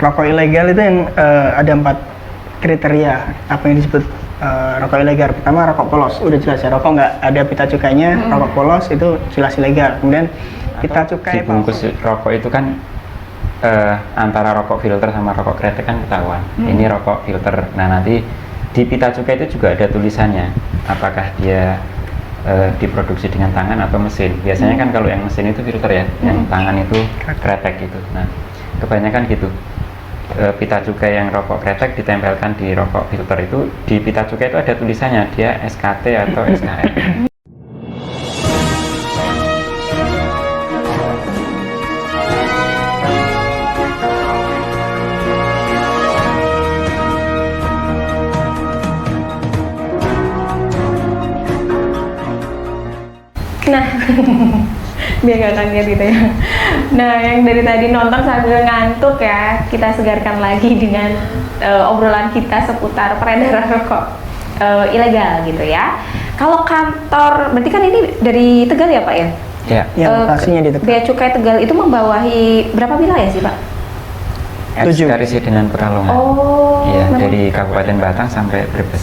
rokok ilegal itu yang ada 4 kriteria apa yang disebut rokok ilegal. Pertama, rokok polos, udah jelas ya, rokok nggak ada pita cukainya. Rokok polos itu jelas ilegal. Kemudian pita cukai bungkus rokok itu kan antara rokok filter sama rokok kretek kan ketahuan. Ini rokok filter. Nah, nanti di pita cukai itu juga ada tulisannya apakah dia diproduksi dengan tangan atau mesin. Biasanya kan kalau yang mesin itu filter ya, yang tangan itu kretek gitu. Nah, kebanyakan gitu. Pita cukai yang rokok kretek ditempelkan di rokok filter itu, di pita cukai itu ada tulisannya dia SKT atau SKR. Nah, biar gak kaget gitu ya. Nah, yang dari tadi nonton sambil ngantuk ya, kita segarkan lagi dengan obrolan kita seputar peredaran rokok ilegal gitu ya. Kalau kantor, berarti kan ini dari Tegal ya Pak ya? Ya. yang lokasinya di Tegal. Bea Cukai Tegal itu membawahi berapa wilayah sih Pak? 7. Karisidenan Pekalongan. Oh, Iya, memang. dari Kabupaten Batang sampai Brebes.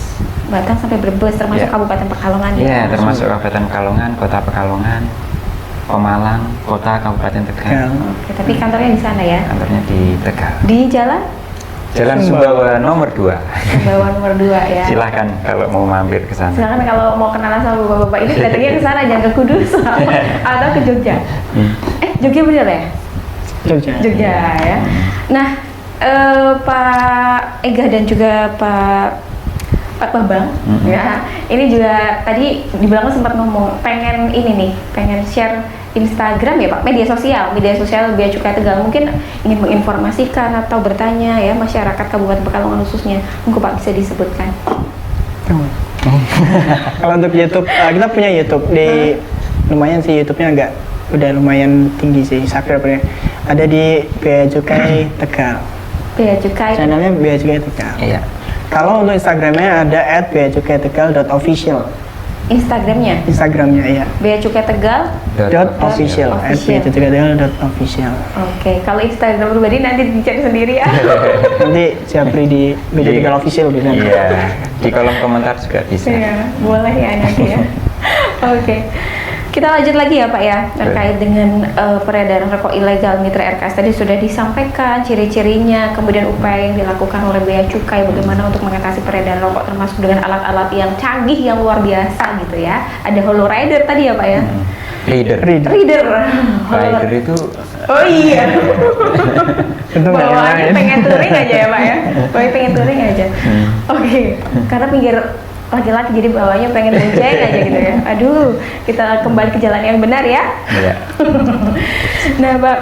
Batang sampai Brebes, termasuk Ya. Kabupaten Pekalongan ya? Iya, termasuk Kabupaten Pekalongan, Kota Pekalongan, Pemalang, Kota Kabupaten Tegal. Oke, tapi kantornya di sana ya? Kantornya di Tegal. Di jalan Jalan Sumbawa nomor 2. Sumbawa nomor 2 ya? Silahkan kalau mau mampir ke sana. Silakan kalau mau kenalan sama bapak-bapak ini datangnya ke sana, jangan ke Kudus atau ke Jogja. Jogja bener ya? Jogja ya. Nah, Pak Ega dan juga Pak Bambang, ya, ini juga tadi di belakang sempat ngomong pengen ini nih, pengen share Instagram ya Pak, media sosial Bea Cukai Tegal, mungkin ingin menginformasikan atau bertanya ya masyarakat Kabupaten Pekalongan khususnya, mungkin Pak bisa disebutkan. Kalau untuk YouTube, kita punya YouTube di lumayan sih, YouTube-nya agak udah lumayan tinggi sih subscribernya. Ada di Bea Cukai Tegal. Bea Cukai. Channelnya Bea Cukai Tegal. Iya. Kalau untuk Instagramnya ada @beacukaiTegal.official. Instagramnya Iya. Bea Cukai Tegal. .official. @beacukaiTegal.official. Oke, kalau Instagram pribadi nanti dicari sendiri ya. Nanti Japri di Bea Tegal Official bisa. Iya, di kolom komentar juga bisa. Iya, boleh ya nanti ya. Oke. Kita lanjut lagi ya Pak ya, terkait dengan peredaran rokok ilegal. Mitra RKS tadi sudah disampaikan ciri-cirinya, kemudian upaya yang dilakukan oleh Bea Cukai bagaimana untuk mengatasi peredaran rokok, termasuk dengan alat-alat yang canggih yang luar biasa gitu ya. Ada Holo Rider tadi ya Pak ya? Reader. Rider itu oh iya. Itu nggak yang Bawaannya lain. pengen touring aja ya Pak ya? Bawaannya pengen touring aja. Oke, karena pinggir laki-laki jadi bawahnya pengen bonceng aja gitu ya. Aduh, kita kembali ke jalan yang benar ya. Iya. Nah, Pak,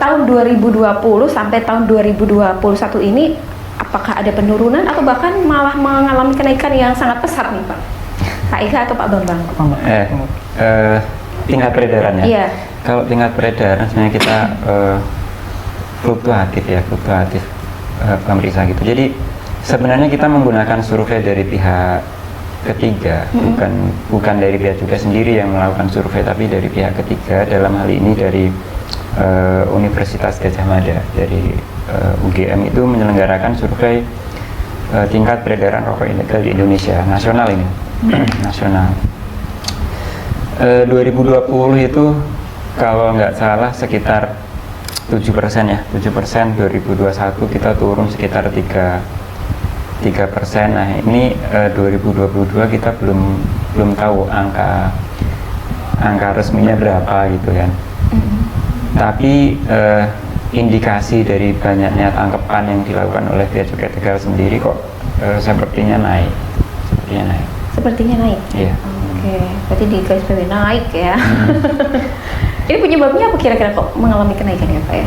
tahun 2020 sampai tahun 2021 ini apakah ada penurunan atau bahkan malah mengalami kenaikan yang sangat pesat nih, Pak? Pak Ika atau Pak Bambang? Tingkat peredarannya. Iya. Kalau tingkat peredaran sebenarnya kita fluktuatif pemeriksa gitu. Jadi sebenarnya kita menggunakan survei dari pihak ketiga, bukan dari Bea Cukai sendiri yang melakukan survei, tapi dari pihak ketiga. Dalam hal ini dari Universitas Gadjah Mada, dari UGM itu menyelenggarakan survei tingkat peredaran rokok ilegal di Indonesia, nasional ini, nasional. 2020 itu kalau nggak salah sekitar 7% ya, 7%. 2021 kita turun sekitar 3%. Nah ini 2022 kita belum tahu angka resminya berapa gitu kan. Tapi indikasi dari banyaknya tangkapan yang dilakukan oleh Bea Cukai Tegal sendiri kok sepertinya naik. Sepertinya naik. Iya. Oke, berarti di garis bawah naik ya. Ini penyebabnya apa kira-kira kok mengalami kenaikan ya Pak ya?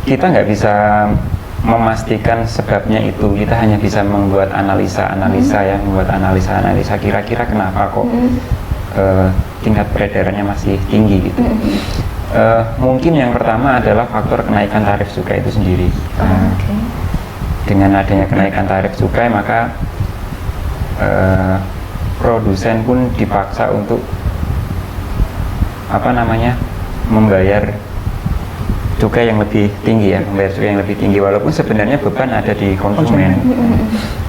Kita nggak bisa memastikan sebabnya itu, kita hanya bisa membuat analisa kira-kira kenapa kok tingkat peredarannya masih tinggi gitu. Mungkin yang pertama adalah faktor kenaikan tarif cukai itu sendiri. Dengan adanya kenaikan tarif cukai maka produsen pun dipaksa untuk membayar cukai yang lebih tinggi ya, membayar cukai yang lebih tinggi walaupun sebenarnya beban ada di konsumen,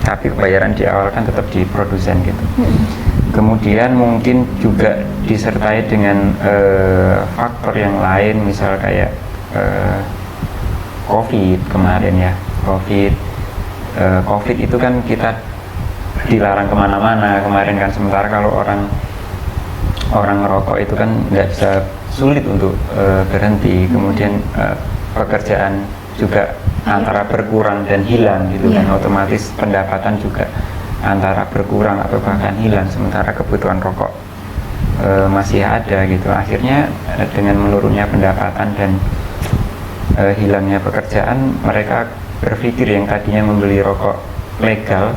tapi pembayaran di awal kan tetap di produsen gitu. Kemudian mungkin juga disertai dengan faktor yang lain, misal kayak COVID kemarin ya, COVID itu kan kita dilarang kemana-mana kemarin kan, sementara kalau orang ngerokok itu kan nggak bisa, sulit untuk berhenti. Kemudian pekerjaan juga antara berkurang dan hilang gitu kan, otomatis pendapatan juga antara berkurang atau bahkan hilang, sementara kebutuhan rokok masih ada gitu. Akhirnya dengan menurunnya pendapatan dan hilangnya pekerjaan, mereka berpikir yang tadinya membeli rokok legal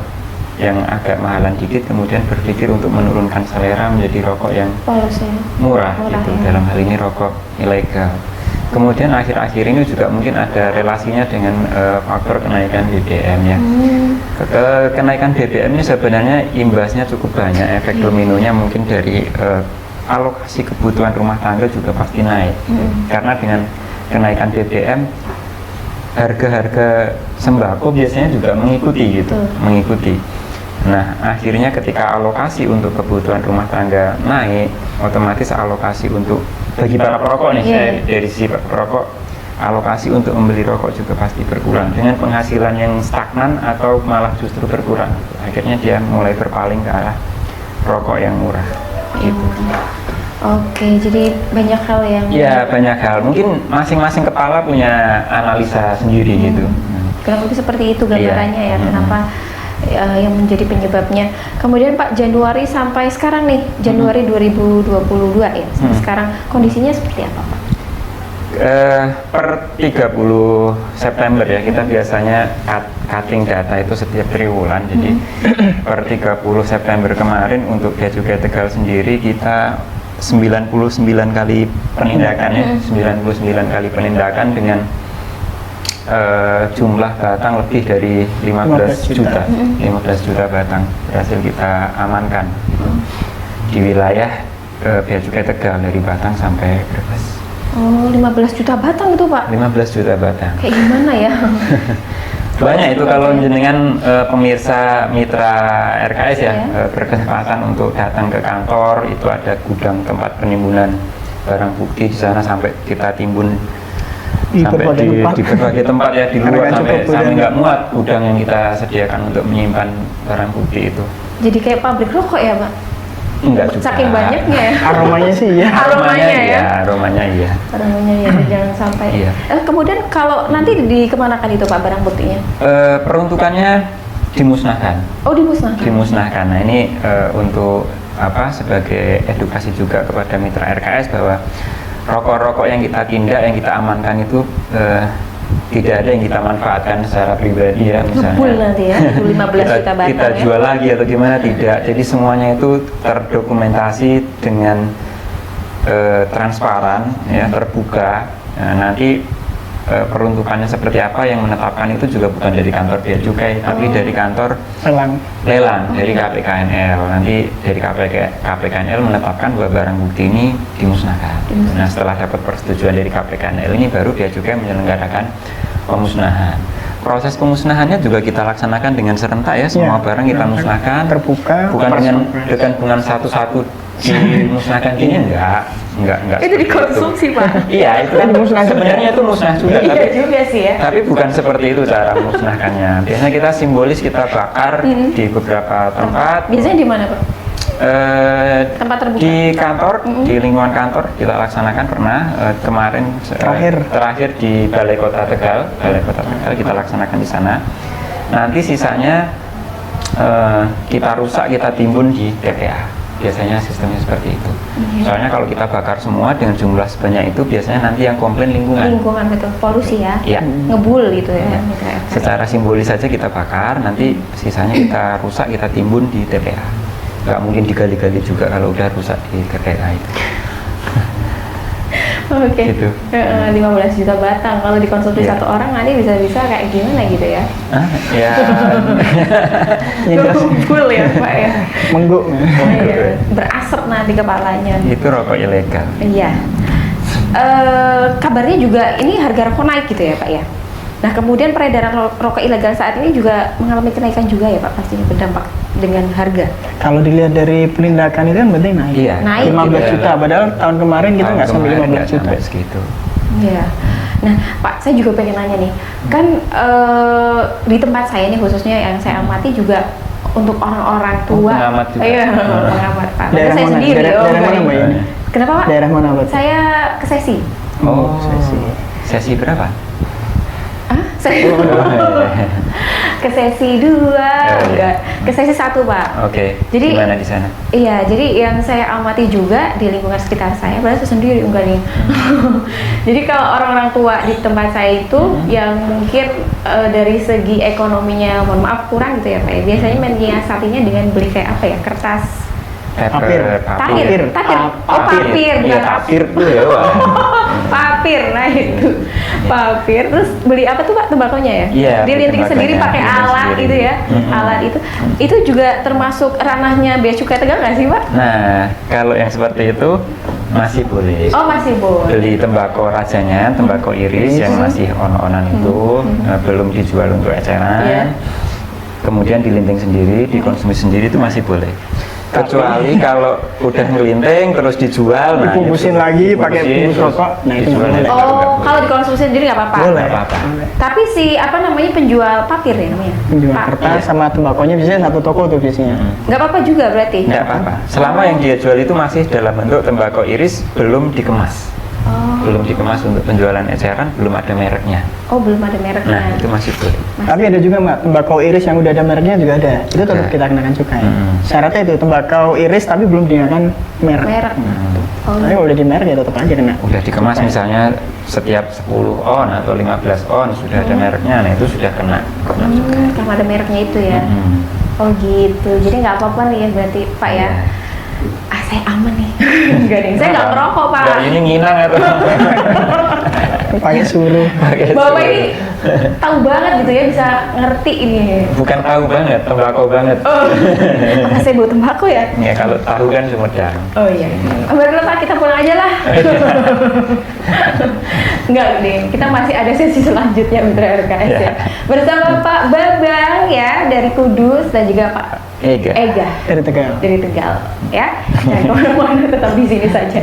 yang agak mahalan dikit, kemudian berpikir untuk menurunkan selera menjadi rokok yang Polos ya. murah gitu, dalam hal ini rokok ilegal. Kemudian akhir-akhir ini juga mungkin ada relasinya dengan faktor kenaikan BBM ya. Kenaikan BBM ini sebenarnya imbasnya cukup banyak, efek dominonya mungkin dari alokasi kebutuhan rumah tangga juga pasti naik. Karena dengan kenaikan BBM, harga-harga sembako biasanya juga mengikuti gitu, mengikuti. Nah, akhirnya ketika alokasi untuk kebutuhan rumah tangga naik, otomatis alokasi untuk bagi para perokok nih, saya dari sisi perokok, alokasi untuk membeli rokok juga pasti berkurang dengan penghasilan yang stagnan atau malah justru berkurang. Akhirnya dia mulai berpaling ke arah rokok yang murah gitu. Oke, jadi banyak hal yang Ya, banyak hal. Mungkin masing-masing kepala punya analisa sendiri gitu. kurang lebih seperti itu gambarannya ya, kenapa yang menjadi penyebabnya. Kemudian Pak, Januari sampai sekarang nih, Januari 2022 ya, sampai sekarang kondisinya seperti apa Pak? Per 30 September ya, kita biasanya cutting data itu setiap triwulan. Jadi per 30 September kemarin untuk Bea Cukai Tegal sendiri kita 99 kali penindakan ya, 99 kali penindakan dengan jumlah batang lebih dari 15 juta. 15 juta batang berhasil kita amankan gitu. Di wilayah Bea Cukai Tegal dari Batang sampai Brebes. Oh, 15 juta batang itu Pak? 15 juta batang. Kayak gimana ya? Banyak itu kalau jenengan pemirsa mitra RKS ya, berkesempatan untuk datang ke kantor, itu ada gudang tempat penimbunan barang bukti di sana, sampai kita timbun sampai di berbagai tempat ya, di luar sampai nggak muat gudang yang kita sediakan untuk menyimpan barang bukti itu. Jadi kayak pabrik rokok ya Pak? Enggak juga. Saking banyaknya ya. Aromanya sih ya. Aromanya ya. Aromanya iya. Aromanya ya, jangan sampai. Iya. Kemudian kalau nanti dikemanakan itu Pak barang buktinya? Peruntukannya dimusnahkan. Oh, dimusnahkan. Dimusnahkan. Nah ini untuk apa? Sebagai edukasi juga kepada mitra RKS bahwa rokok-rokok yang kita tindak, yang kita amankan itu tidak ada yang kita manfaatkan secara pribadi ya, misalnya Ngebul nanti ya, 15 juta batang kita ya. jual lagi atau gimana, tidak. Jadi semuanya itu terdokumentasi dengan transparan ya, terbuka. Nah, nanti peruntukannya seperti apa yang menetapkan itu juga bukan dari kantor Bea Cukai, tapi dari kantor lelang dari KPKNL. Nanti dari KPKNL menetapkan bahwa barang bukti ini dimusnahkan. Nah, setelah dapat persetujuan dari KPKNL ini baru Bea Cukai menyelenggarakan pemusnahan. Proses pemusnahannya juga kita laksanakan dengan serentak ya, semua barang kita musnahkan, terbuka, bukan dengan satu-satu dimusnahkan gini, enggak itu dikonsumsi Pak. Iya, itu kan sebenarnya itu musnah juga, iya juga sih ya. tapi bukan seperti itu cara musnahkannya. Biasanya kita simbolis, kita bakar di beberapa tempat. Biasanya di mana Pak? Tempat terbuka? Di kantor, di lingkungan kantor kita laksanakan pernah. Kemarin terakhir di Balai Kota Tegal kita laksanakan di sana. Nanti sisanya kita rusak, kita timbun di TPA. Biasanya sistemnya seperti itu. Soalnya kalau kita bakar semua dengan jumlah sebanyak itu, biasanya nanti yang komplain lingkungan. Lingkungan betul, polusi ya. Iya. Ngebul gitu ya. Secara simbolis saja kita bakar, nanti sisanya kita rusak, kita timbun di TPA. Nggak mungkin digali-gali juga kalau udah rusak di TPA itu. Oke. Gitu. 15 juta batang kalau dikonsumsi satu orang nanti bisa-bisa kayak gimana gitu ya? Ya. Ngebul ya Pak ya. Mengguk. Berasap nanti kepalanya. Itu rokok ilegal. Iya. kabarnya juga ini harga rokok naik gitu ya Pak ya. Nah kemudian peredaran rokok ilegal saat ini juga mengalami kenaikan juga ya Pak, pastinya berdampak dengan harga. Kalau dilihat dari penindakan itu kan berarti naik. Iya. Naik 15 gitu. juta, padahal tahun kemarin kita nggak sampai 15 juta. Sampai segitu. Iya. Nah Pak, saya juga pengen nanya nih, kan di tempat saya nih khususnya yang saya amati juga untuk orang-orang tua. Pengamat juga. Iya, pengamat Pak. Padahal Daerah saya mana? sendiri. Daerah mana baik. Mbak ini? Kenapa Pak? Daerah mana Mbak? Saya ke sesi. Oh, sesi. Sesi berapa? Hah? Saya ke sesi 2, enggak. Ke sesi 1 Pak. Oke. Jadi- Gimana di sana? Iya, jadi yang saya amati juga di lingkungan sekitar saya, padahal saya sendiri enggak nih. Jadi kalau orang-orang tua di tempat saya itu yang mungkin dari segi ekonominya, mohon maaf kurang gitu ya Pak ya, biasanya menyiasatinya dengan beli kayak apa ya, kertas Papir. tahir, tahir, oh papir, Iya, bukan papir tuh ya. Wah. papir, nah itu papir, terus beli apa tuh Pak tembakonya ya? Iya, Dilinting tembakonya, sendiri pakai dilinting alat sendiri. gitu ya, alat itu juga termasuk ranahnya Bea Cukai Tegal nggak sih Pak? Nah, kalau yang seperti itu masih boleh. Oh masih boleh. Beli tembakau rajanya, tembakau iris yang masih on-onan itu belum dijual untuk eceran. Iya. Kemudian dilinting sendiri, dikonsumsi sendiri itu masih boleh. Kecuali kalau udah ngelinting terus dijual, nah Dibungkusin itu lagi pakai dibungkusin, bungkus terus rokok, nah itu dijual nggak ilegal Oh, nggak kalau boleh. dikonsumsi sendiri nggak apa-apa. Boleh. Nggak apa-apa. Boleh. Tapi si apa namanya penjual papir ya namanya? Penjual Pak, kertas iya. sama tembakonya biasanya satu toko tuh biasanya. Nggak apa-apa juga berarti? Nggak apa-apa. Selama yang dia jual itu masih dalam bentuk tembakau iris belum dikemas. Oh. Belum dikemas untuk penjualan eceran, belum ada mereknya. Oh belum ada mereknya. Nah, itu masih boleh. Tapi ada juga Mbak, tembakau iris yang udah ada mereknya juga ada. Itu tetap Ada. kita kenakan cukai. Syaratnya itu tembakau iris tapi belum dikenakan merek. Merek. Oh. Tapi kalau udah di merek ya tetap aja kena. Udah dikemas misalnya setiap 10 on atau 15 on sudah ada mereknya, nah itu sudah kena juga. Karena ada mereknya itu ya. Hmm. Oh gitu. Jadi nggak apa-apa nih ya berarti Pak ya. Iya. Ah saya aman nih. Enggak deh. Saya nggak merokok Pak. Nggak, ini nginang atau Pakai suruh. pakai Bapak suruh. ini tahu banget gitu ya, bisa ngerti ini. Bukan tahu banget, tembakau banget. Oh, apa saya bawa tembakau ya? Ya kalau tahu kan Sumedang. Oh iya. Baiklah Pak, kita pulang aja lah. Enggak deh, kita masih ada sesi selanjutnya Mitra RKS ya. Ya. Bersama Pak Babang ya dari Kudus dan juga Pak Ega. Ega Dari Tegal. dari Tegal ya. Jangan kemana-mana, tetap di sini saja.